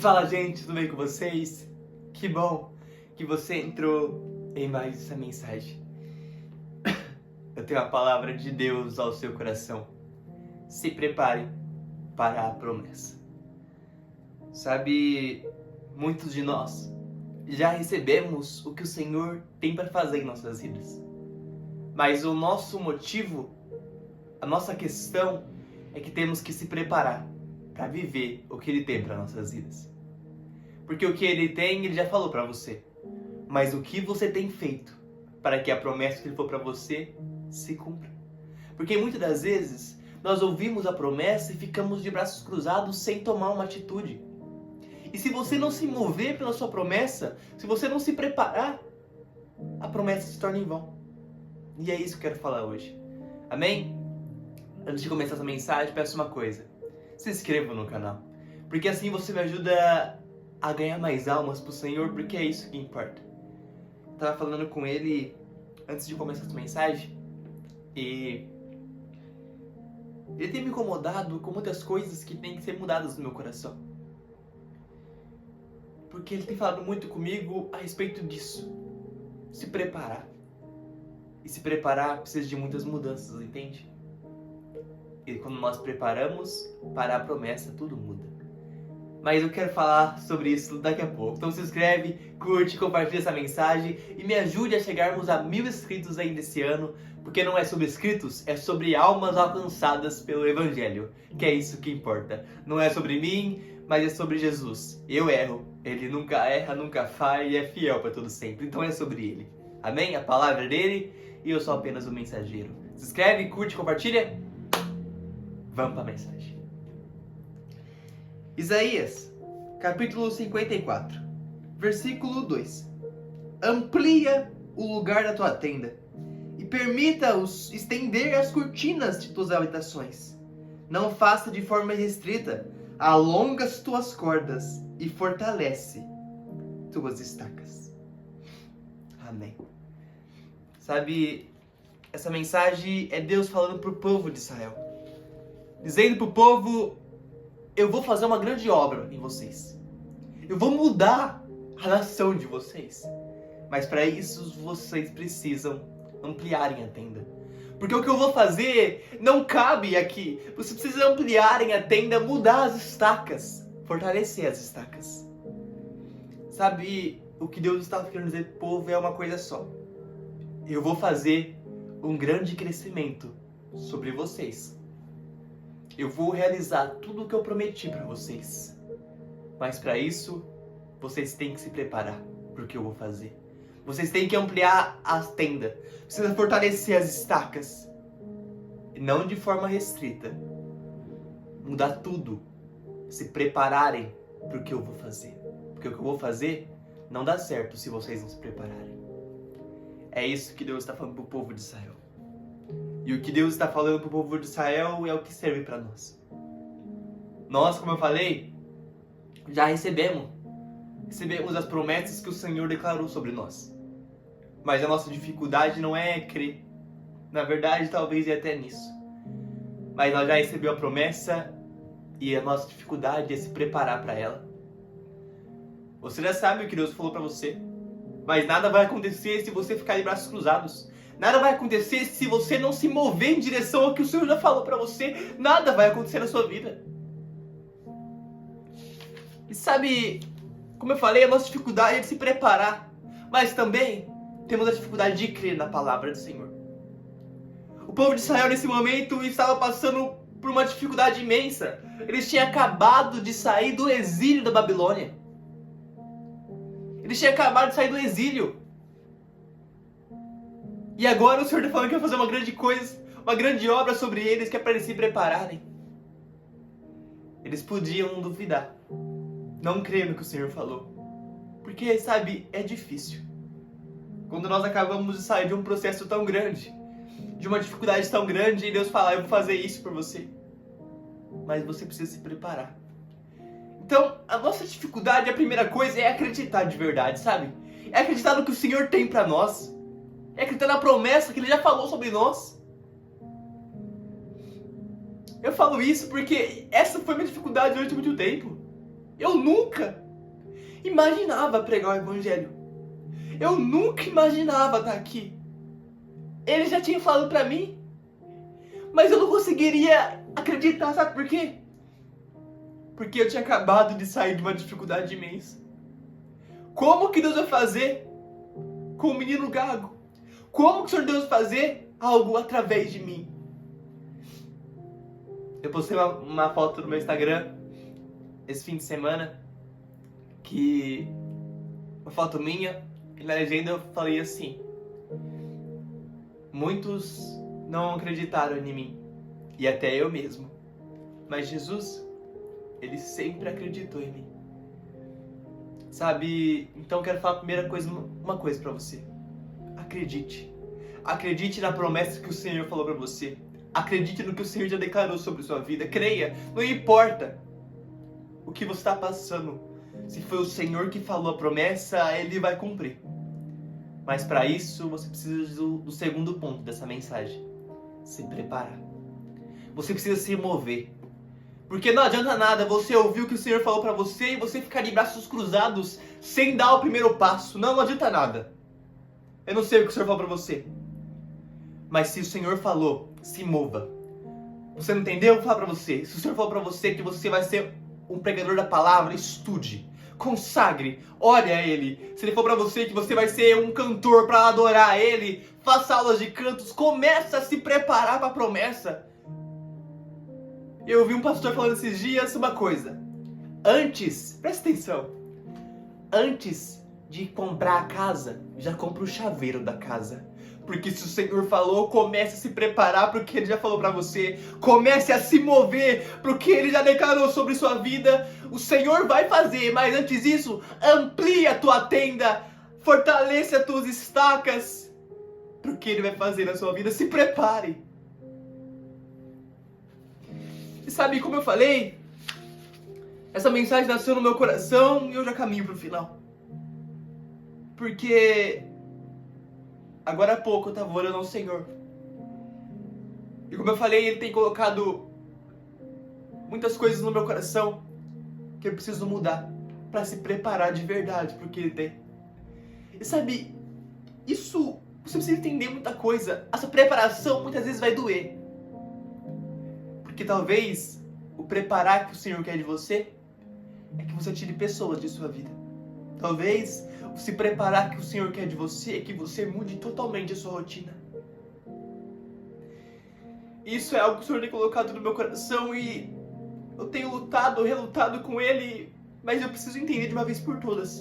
Fala, gente, tudo bem com vocês? Que bom que você entrou em mais essa mensagem. Eu tenho a palavra de Deus ao seu coração. Se prepare para a promessa. Sabe, muitos de nós já recebemos o que o Senhor tem para fazer em nossas vidas. Mas o nosso motivo, a nossa questão é que temos que se preparar para viver o que Ele tem para nossas vidas. Porque o que Ele tem, Ele já falou para você. Mas o que você tem feito para que a promessa que Ele for para você se cumpra? Porque muitas das vezes nós ouvimos a promessa e ficamos de braços cruzados sem tomar uma atitude. E se você não se mover pela sua promessa, se você não se preparar, a promessa se torna em vão. E é isso que eu quero falar hoje. Amém? Antes de começar essa mensagem, peço uma coisa. Se inscreva no canal. Porque assim você me ajuda a ganhar mais almas pro Senhor, porque é isso que importa. Eu tava falando com ele antes de começar essa mensagem e ele tem me incomodado com muitas coisas que tem que ser mudadas no meu coração. Porque ele tem falado muito comigo a respeito disso. Se preparar. E se preparar precisa de muitas mudanças, entende? E quando nós preparamos para a promessa, tudo muda. Mas eu quero falar sobre isso daqui a pouco. Então se inscreve, curte, compartilha essa mensagem e me ajude a chegarmos a 1000 inscritos ainda esse ano. Porque não é sobre inscritos, é sobre almas alcançadas pelo Evangelho. Que é isso que importa. Não é sobre mim, mas é sobre Jesus. Eu erro, Ele nunca erra, nunca falha e é fiel para todo sempre. Então é sobre Ele. Amém? A palavra é dele e eu sou apenas um mensageiro. Se inscreve, curte, compartilha. Vamos para a mensagem. Isaías, capítulo 54, versículo 2. Amplia o lugar da tua tenda e permita-os estender as cortinas de tuas habitações. Não faça de forma restrita, alonga as tuas cordas e fortalece tuas estacas. Amém. Sabe, essa mensagem é Deus falando para o povo de Israel. Dizendo para o povo, eu vou fazer uma grande obra em vocês. Eu vou mudar a nação de vocês. Mas para isso vocês precisam ampliarem a tenda. Porque o que eu vou fazer não cabe aqui. Vocês precisam ampliarem a tenda, mudar as estacas. Fortalecer as estacas. Sabe, o que Deus estava querendo dizer para o povo é uma coisa só. Eu vou fazer um grande crescimento sobre vocês. Eu vou realizar tudo o que eu prometi para vocês. Mas para isso, vocês têm que se preparar para o que eu vou fazer. Vocês têm que ampliar a tenda. Precisa fortalecer as estacas. E não de forma restrita. Mudar tudo. Se prepararem para o que eu vou fazer. Porque o que eu vou fazer não dá certo se vocês não se prepararem. É isso que Deus está falando para o povo de Israel. E o que Deus está falando para o povo de Israel é o que serve para nós. Nós, como eu falei, já recebemos as promessas que o Senhor declarou sobre nós. Mas a nossa dificuldade não é crer. Na verdade, talvez é até nisso. Mas nós já recebemos a promessa e a nossa dificuldade é se preparar para ela. Você já sabe o que Deus falou para você. Mas nada vai acontecer se você ficar de braços cruzados. Nada vai acontecer se você não se mover em direção ao que o Senhor já falou para você. Nada vai acontecer na sua vida. E sabe, como eu falei, a nossa dificuldade é de se preparar. Mas também temos a dificuldade de crer na palavra do Senhor. O povo de Israel nesse momento estava passando por uma dificuldade imensa. Eles tinham acabado de sair do exílio da Babilônia. Eles tinham acabado de sair do exílio. E agora o Senhor está falando que vai fazer uma grande coisa, uma grande obra sobre eles, que é para eles se prepararem. Eles podiam duvidar, não crer no que o Senhor falou. Porque, sabe, é difícil. Quando nós acabamos de sair de um processo tão grande, de uma dificuldade tão grande, e Deus fala, eu vou fazer isso por você. Mas você precisa se preparar. Então, a nossa dificuldade, a primeira coisa, é acreditar de verdade, sabe? É acreditar no que o Senhor tem para nós. É acreditar na promessa que Ele já falou sobre nós. Eu falo isso porque essa foi minha dificuldade durante muito tempo. Eu nunca imaginava pregar o evangelho. Eu nunca imaginava estar aqui. Ele já tinha falado pra mim, mas eu não conseguiria acreditar, sabe por quê? Porque eu tinha acabado de sair de uma dificuldade imensa. Como que Deus vai fazer com o menino gago? Como que o Senhor Deus vai fazer algo através de mim? Eu postei uma foto no meu Instagram esse fim de semana, que uma foto minha, e na legenda eu falei assim: muitos não acreditaram em mim, e até eu mesmo, mas Jesus, Ele sempre acreditou em mim. Sabe, então eu quero falar uma coisa pra você. Acredite. Acredite na promessa que o Senhor falou pra você. Acredite no que o Senhor já declarou sobre sua vida. Creia, não importa o que você está passando. Se foi o Senhor que falou a promessa, Ele vai cumprir. Mas para isso, você precisa do segundo ponto dessa mensagem: se preparar. Você precisa se mover. Porque não adianta nada você ouvir o que o Senhor falou para você e você ficar de braços cruzados sem dar o primeiro passo. Não adianta nada. Eu não sei o que o Senhor falou para você. Mas se o Senhor falou, se mova. Você não entendeu? Eu vou falar pra você. Se o Senhor falou pra você que você vai ser um pregador da palavra, estude, consagre, ore a Ele. Se Ele for pra você que você vai ser um cantor pra adorar a Ele, faça aulas de cantos, começa a se preparar pra promessa. Eu ouvi um pastor falando esses dias uma coisa. Antes, presta atenção, antes de comprar a casa, já compra o chaveiro da casa. Porque se o Senhor falou, comece a se preparar para o que Ele já falou para você. Comece a se mover para o que Ele já declarou sobre sua vida. O Senhor vai fazer, mas antes disso, amplie a tua tenda. Fortaleça as tuas estacas para o que Ele vai fazer na sua vida. Se prepare. E sabe, como eu falei, essa mensagem nasceu no meu coração e eu já caminho para o final. Porque agora há pouco eu estava orando ao Senhor. E como eu falei, Ele tem colocado muitas coisas no meu coração que eu preciso mudar para se preparar de verdade para o que Ele tem. E sabe, isso, você precisa entender muita coisa. Essa preparação muitas vezes vai doer. Porque talvez o preparar que o Senhor quer de você é que você tire pessoas de sua vida. Talvez se preparar que o Senhor quer de você é que você mude totalmente a sua rotina. Isso é algo que o Senhor tem colocado no meu coração e eu tenho lutado, relutado com Ele, mas eu preciso entender de uma vez por todas.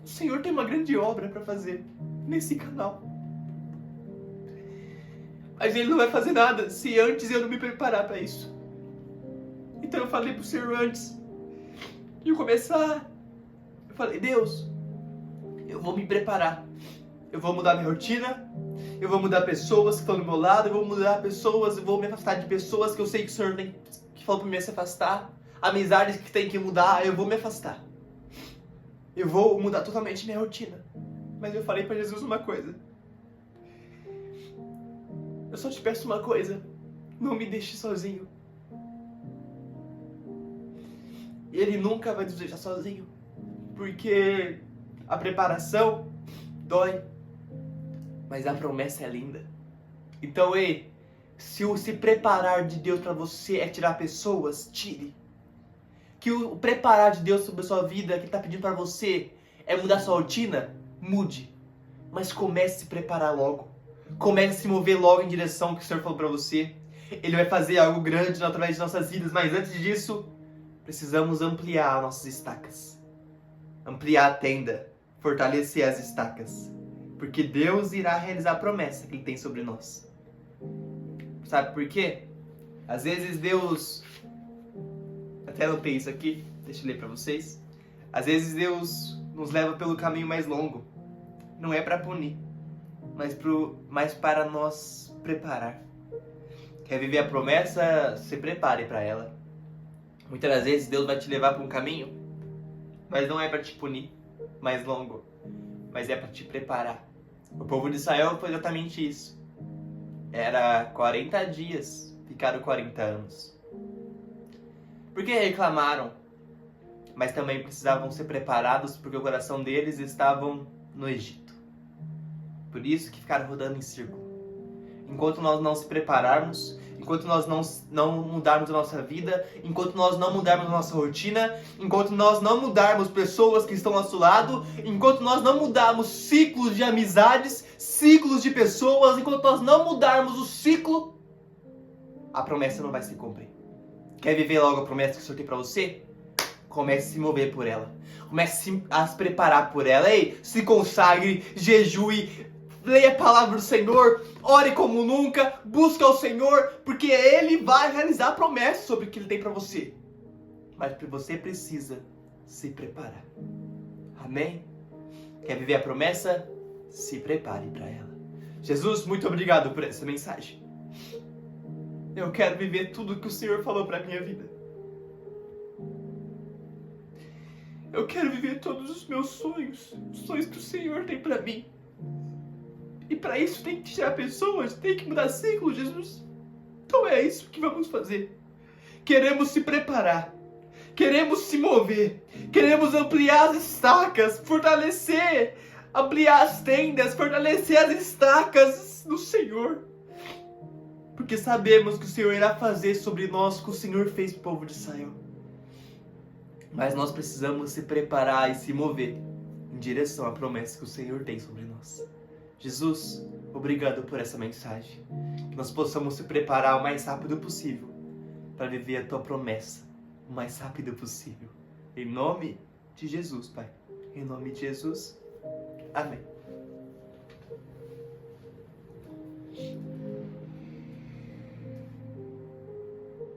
O Senhor tem uma grande obra para fazer nesse canal. Mas Ele não vai fazer nada se antes eu não me preparar para isso. Então eu falei pro Senhor antes de eu começar, eu falei: Deus, eu vou me preparar. Eu vou mudar minha rotina. Eu vou mudar pessoas que estão do meu lado. Eu vou mudar pessoas. Eu vou me afastar de pessoas que eu sei que o Senhor que falou para mim se afastar. Amizades que tem que mudar. Eu vou me afastar. Eu vou mudar totalmente minha rotina. Mas eu falei para Jesus uma coisa. Eu só te peço uma coisa. Não me deixe sozinho. E Ele nunca vai nos deixar sozinho. Porque a preparação dói, mas a promessa é linda. Então, se o se preparar de Deus para você é tirar pessoas, tire. Que o preparar de Deus sobre a sua vida, que Ele está pedindo para você, é mudar sua rotina, mude. Mas comece a se preparar logo. Comece a se mover logo em direção ao que o Senhor falou para você. Ele vai fazer algo grande através de nossas vidas, mas antes disso, precisamos ampliar nossas estacas. Ampliar a tenda. Fortalecer as estacas. Porque Deus irá realizar a promessa que Ele tem sobre nós. Sabe por quê? Às vezes Deus... Até anotei isso aqui. Deixa eu ler para vocês. Às vezes Deus nos leva pelo caminho mais longo. Não é para punir. Mas para nos preparar. Quer viver a promessa? Se prepare para ela. Muitas das vezes Deus vai te levar para um caminho. Mas não é para te punir. Mais longo, mas é para te preparar. O povo de Israel foi exatamente isso. Era 40 dias, ficaram 40 anos. Por que reclamaram? mas também precisavam ser preparados porque o coração deles estavam no Egito. Por isso que ficaram rodando em círculo. Enquanto nós não se prepararmos, enquanto nós não mudarmos a nossa vida, enquanto nós não mudarmos a nossa rotina, enquanto nós não mudarmos pessoas que estão ao nosso lado, enquanto nós não mudarmos ciclos de amizades, ciclos de pessoas, enquanto nós não mudarmos o ciclo, a promessa não vai se cumprir. Quer viver logo a promessa que o Senhor tem para você? Comece a se mover por ela. Comece a se preparar por ela. Ei, se consagre, jejue, leia a palavra do Senhor, ore como nunca, busque ao Senhor, porque Ele vai realizar a promessa sobre o que Ele tem para você. Mas você precisa se preparar. Amém? Quer viver a promessa? Se prepare para ela. Jesus, muito obrigado por essa mensagem. Eu quero viver tudo que o Senhor falou para minha vida. Eu quero viver todos os meus sonhos, os sonhos que o Senhor tem para mim. E para isso tem que tirar pessoas, tem que mudar ciclos, Jesus. Então é isso que vamos fazer. Queremos se preparar, queremos se mover, queremos ampliar as estacas, fortalecer, ampliar as tendas, fortalecer as estacas do Senhor. Porque sabemos que o Senhor irá fazer sobre nós o que o Senhor fez para o povo de Israel. Mas nós precisamos se preparar e se mover em direção à promessa que o Senhor tem sobre nós. Jesus, obrigado por essa mensagem. Que nós possamos se preparar o mais rápido possível para viver a Tua promessa o mais rápido possível. Em nome de Jesus, Pai. Em nome de Jesus. Amém.